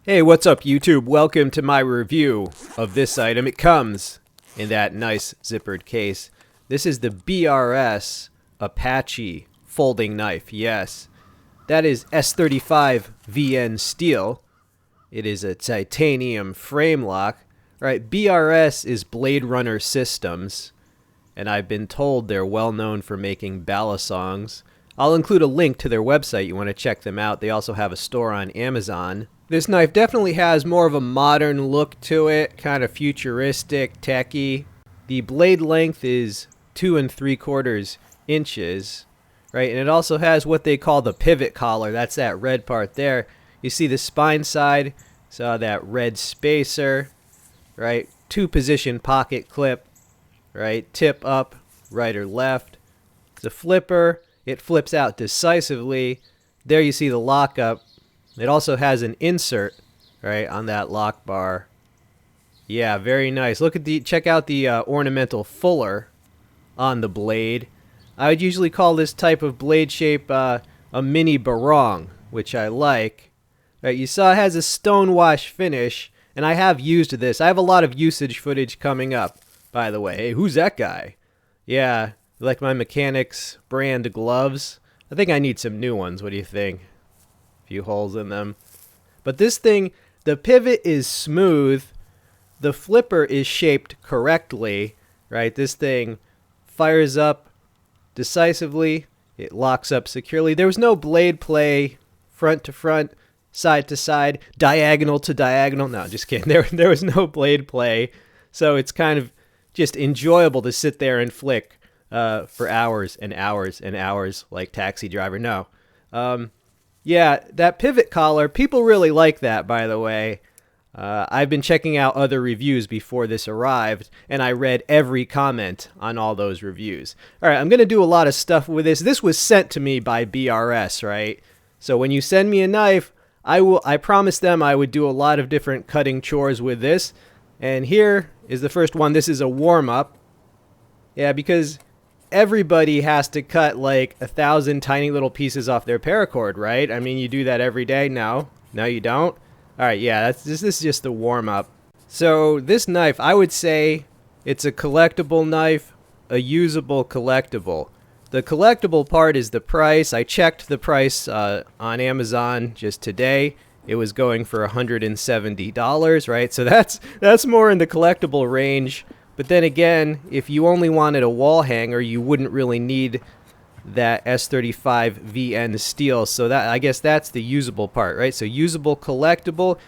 Hey, what's up YouTube? Welcome to my review of this item. It comes in that nice zippered case. This is the BRS Apache folding knife. Yes, that is S35VN steel. It is a titanium frame lock. Right, BRS is Blade Runner Systems, and I've been told they're well known for making balisongs. I'll include a link to their website. You want to check them out. They also have a store on Amazon. This knife definitely has more of a modern look to it, kind of futuristic, techy. The blade length is 2 3/4 inches, right? And it also has what they call the pivot collar. That's that red part there. You see the spine side, so that red spacer, right? 2-position pocket clip, right? Tip up, right or left. It's a flipper. It flips out decisively. There you see the lockup. It also has an insert, right, on that lock bar. Yeah, very nice. Check out the ornamental fuller on the blade. I would usually call this type of blade shape a mini barong, which I like. Right, you saw it has a stonewash finish, and I have used this. I have a lot of usage footage coming up, by the way. Hey, who's that guy? Yeah, you like my Mechanics brand gloves? I think I need some new ones. What do you think? Few holes in them. But this thing, the pivot is smooth. The flipper is shaped correctly, right? This thing fires up decisively. It locks up securely. There was no blade play front to front, side to side, diagonal to diagonal. No, just kidding. There was no blade play. So it's kind of just enjoyable to sit there and flick for hours and hours and hours like Taxi Driver. No. Yeah, that pivot collar, people really like that, by the way. I've been checking out other reviews before this arrived, and I read every comment on all those reviews. All right, I'm going to do a lot of stuff with this. This was sent to me by BRS, right? So when you send me a knife, I promised them I would do a lot of different cutting chores with this. And here is the first one. This is a warm-up. Yeah, because everybody has to cut like 1,000 tiny little pieces off their paracord, right? I mean, you do that every day. No, you don't. All right, yeah, this is just the warm up. So this knife, I would say it's a collectible knife, a usable collectible. The collectible part is the price. I checked the price on Amazon just today. It was going for $170, right? So that's more in the collectible range. But then again, if you only wanted a wall hanger, you wouldn't really need that S35VN steel. So that, I guess that's the usable part, right? So usable, collectible.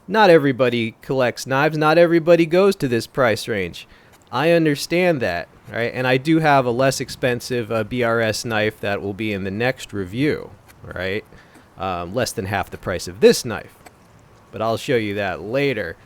Not everybody collects knives. Not everybody goes to this price range. I understand that, right? And I do have a less expensive BRS knife that will be in the next review, right? Less than half the price of this knife. But I'll show you that later.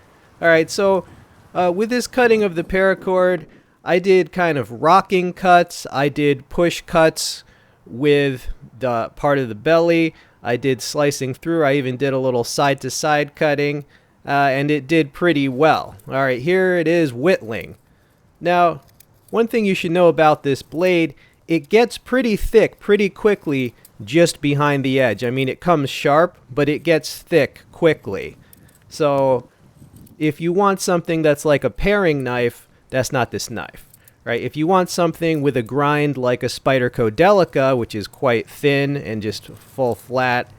All right, so with this cutting of the paracord, I did kind of rocking cuts. I did push cuts with the part of the belly. I did slicing through. I even did a little side-to-side cutting, and it did pretty well. All right, here it is, Whittling. Now, one thing you should know about this blade, it gets pretty thick pretty quickly just behind the edge. I mean, it comes sharp, but it gets thick quickly. So if you want something that's like a paring knife, that's not this knife, right? If you want something with a grind like a Spyderco Delica, which is quite thin and just full flat,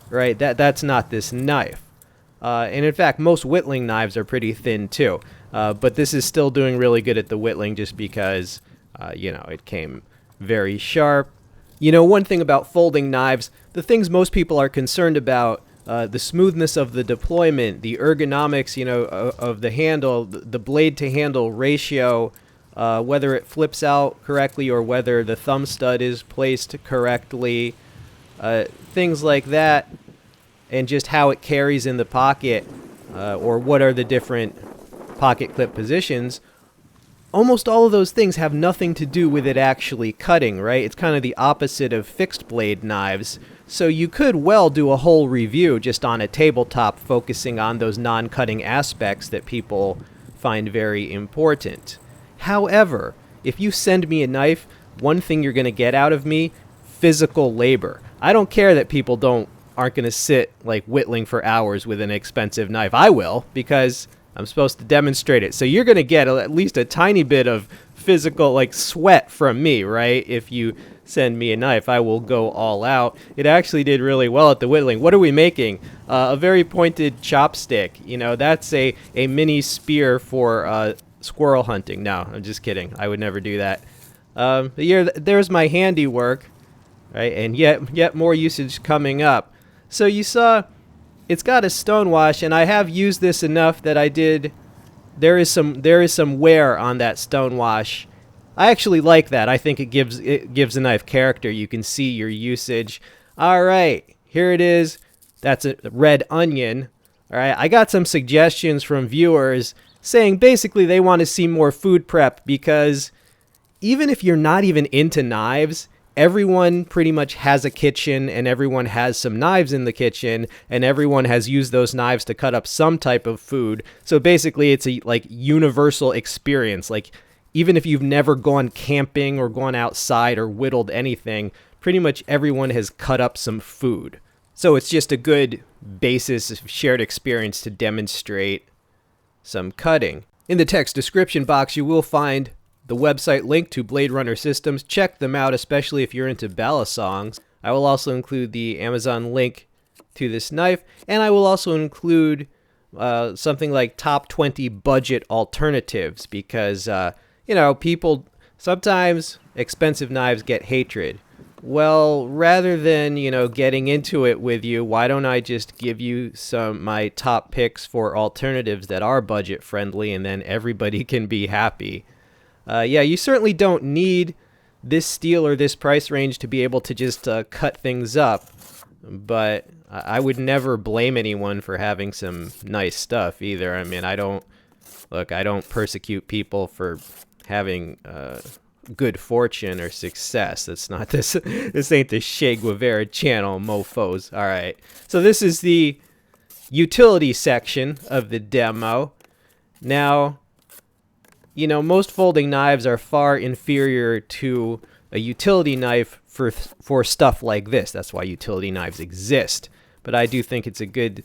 right? That's not this knife. And in fact, most Whittling knives are pretty thin too. But this is still doing really good at the Whittling just because, it came very sharp. You know, one thing about folding knives, the things most people are concerned about, the smoothness of the deployment, the ergonomics, of the handle, the blade to handle ratio, whether it flips out correctly or whether the thumb stud is placed correctly, things like that, and just how it carries in the pocket, or what are the different pocket clip positions. Almost all of those things have nothing to do with it actually cutting, right? It's kind of the opposite of fixed blade knives. So you could well do a whole review just on a tabletop focusing on those non-cutting aspects that people find very important. However, if you send me a knife, one thing you're going to get out of me, physical labor. I don't care that people don't aren't going to sit like whittling for hours with an expensive knife. I will, because I'm supposed to demonstrate it. So you're going to get at least a tiny bit of physical like sweat from me, right? If you send me a knife, I will go all out. It actually did really well at the whittling. What are we making? A very pointed chopstick. You know, that's a mini spear for squirrel hunting. No, I'm just kidding. I would never do that. There's my handiwork, right? And yet more usage coming up. So you saw it's got a stonewash, and I have used this enough that I did. There is some wear on that stonewash. I actually like that. I think it gives a knife character. You can see your usage. All right, here it is. That's a red onion. All right, I got some suggestions from viewers saying basically they want to see more food prep, because even if you're not even into knives, everyone pretty much has a kitchen, and everyone has some knives in the kitchen, and everyone has used those knives to cut up some type of food. So basically it's a like universal experience. Like even if you've never gone camping or gone outside or whittled anything, pretty much everyone has cut up some food. So it's just a good basis of shared experience to demonstrate some cutting. In the text description box, you will find the website link to Blade Runner Systems. Check them out, especially if you're into balisongs. I will also include the Amazon link to this knife, and I will also include something like top 20 budget alternatives, because people sometimes expensive knives get hatred. Well, rather than getting into it with you, why don't I just give you my top picks for alternatives that are budget friendly, and then everybody can be happy. You certainly don't need this steel or this price range to be able to just cut things up, but I would never blame anyone for having some nice stuff either. I mean, I don't persecute people for having good fortune or success. That's not this. This ain't the Che Guevara channel, mofos. All right, so this is the utility section of the demo. Now, most folding knives are far inferior to a utility knife for stuff like this. That's why utility knives exist. But I do think it's a good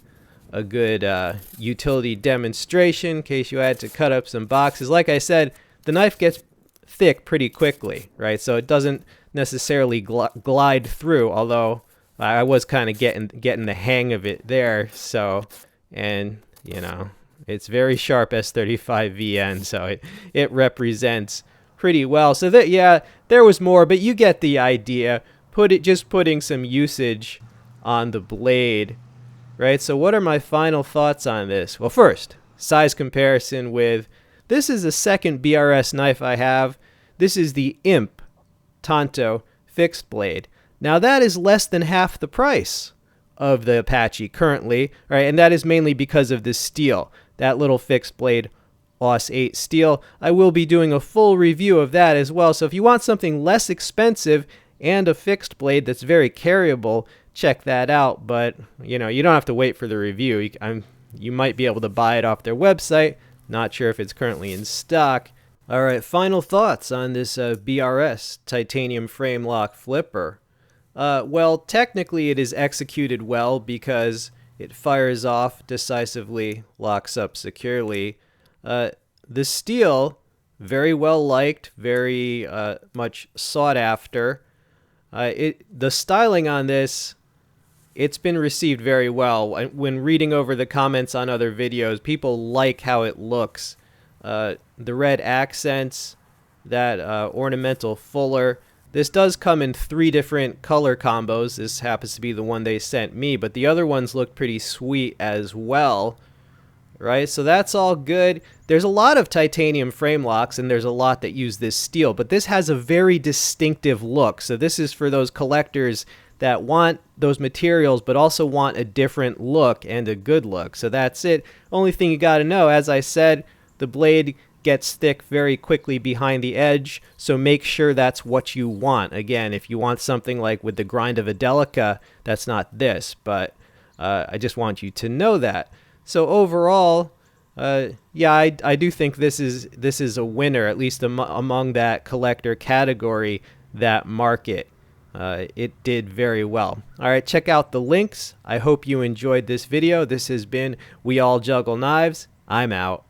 utility demonstration in case you had to cut up some boxes. Like I said, the knife gets thick pretty quickly, right? So it doesn't necessarily glide through, although I was kind of getting the hang of it there. So, and it's very sharp S35VN, so it represents pretty well. So there was more, but you get the idea. Putting some usage on the blade, right? So what are my final thoughts on this? Well, first, size comparison with, this is the second BRS knife I have. This is the Imp Tonto fixed blade. Now that is less than half the price of the Apache currently, right? And that is mainly because of the steel. That little fixed blade AUS 8 steel. I will be doing a full review of that as well. So if you want something less expensive and a fixed blade that's very carryable, check that out. But you don't have to wait for the review. You might be able to buy it off their website. Not sure if it's currently in stock. All right, final thoughts on this BRS titanium frame lock flipper. Well, technically it is executed well because it fires off decisively, locks up securely. The steel, very well liked, very much sought after. The styling on this, it's been received very well. When reading over the comments on other videos, people like how it looks. The red accents, that ornamental fuller. This does come in 3 different color combos. This happens to be the one they sent me, but the other ones look pretty sweet as well, right? So that's all good. There's a lot of titanium frame locks, and there's a lot that use this steel, but this has a very distinctive look. So this is for those collectors that want those materials, but also want a different look and a good look. So that's it. Only thing you got to know, as I said, the blade gets thick very quickly behind the edge, so make sure that's what you want. Again, if you want something like with the grind of a Delica, that's not this, but I just want you to know that. So overall, I do think this is a winner, at least among that collector category, that market. it did very well. All right, check out the links. I hope you enjoyed this video. This has been We All Juggle Knives. I'm out.